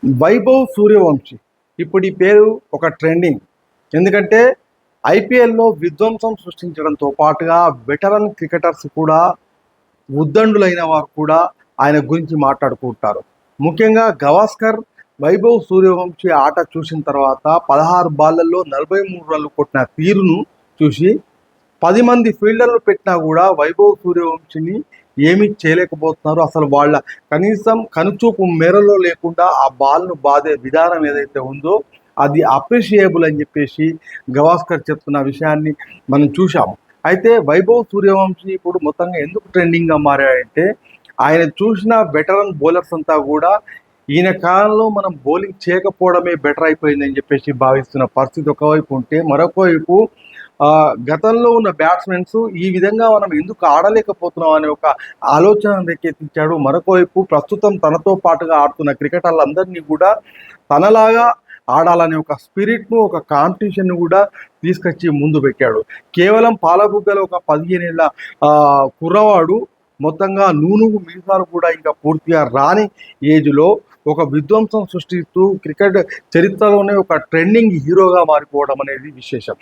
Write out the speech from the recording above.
వైభవ్ సూర్యవంశీ ఇప్పుడు ఈ పేరు ఒక ట్రెండింగ్. ఎందుకంటే ఐపీఎల్లో విధ్వంసం సృష్టించడంతో పాటుగా వెటరన్ క్రికెటర్స్ కూడా ఉద్దండులైన వారు కూడా ఆయన గురించి మాట్లాడుకుంటారు. ముఖ్యంగా గవాస్కర్ వైభవ్ సూర్యవంశీ ఆట చూసిన తర్వాత 16 బాళ్లలో 43 రన్లు కొట్టిన తీరును చూసి 10 మంది ఫీల్డర్లు పెట్టినా కూడా వైభవ్ సూర్యవంశిని ఏమీ చేయలేకపోతున్నారు. అసలు వాళ్ళ కనీసం కనుచూపు మేరలో లేకుండా ఆ బాల్ను బాదే విధానం ఏదైతే ఉందో అది అప్రిషియేబుల్ అని చెప్పేసి గవాస్కర్ చెప్తున్న విషయాన్ని మనం చూసాము. అయితే వైభవ్ సూర్యవంశి ఇప్పుడు మొత్తంగా ఎందుకు ట్రెండింగ్గా మారాడంటే ఆయన చూసిన వెటరన్ బౌలర్స్ అంతా కూడా ఈయన కాలంలో మనం బౌలింగ్ చేయకపోవడమే బెటర్ అయిపోయిందని చెప్పేసి భావిస్తున్న పరిస్థితి ఒకవైపు ఉంటే, మరొక వైపు గతంలో ఉన్న బ్యాట్స్మెన్స్ ఈ విధంగా మనం ఎందుకు ఆడలేకపోతున్నాం అనే ఒక ఆలోచన రేకెత్తించాడు. మరొక వైపు ప్రస్తుతం తనతో పాటుగా ఆడుతున్న క్రికెటర్లందరినీ కూడా తనలాగా ఆడాలనే ఒక స్పిరిట్ను, ఒక కాంపిటీషన్ను కూడా తీసుకొచ్చి ముందు పెట్టాడు. కేవలం పాలబుగ్గల ఒక 15 ఏళ్ళ కుర్రవాడు మొత్తంగా నూనుగు మీసాలు కూడా ఇంకా పూర్తిగా రాని ఏజ్లో ఒక విధ్వంసం సృష్టిస్తూ క్రికెట్ చరిత్రలోనే ఒక ట్రెండింగ్ హీరోగా మారిపోవడం అనేది విశేషం.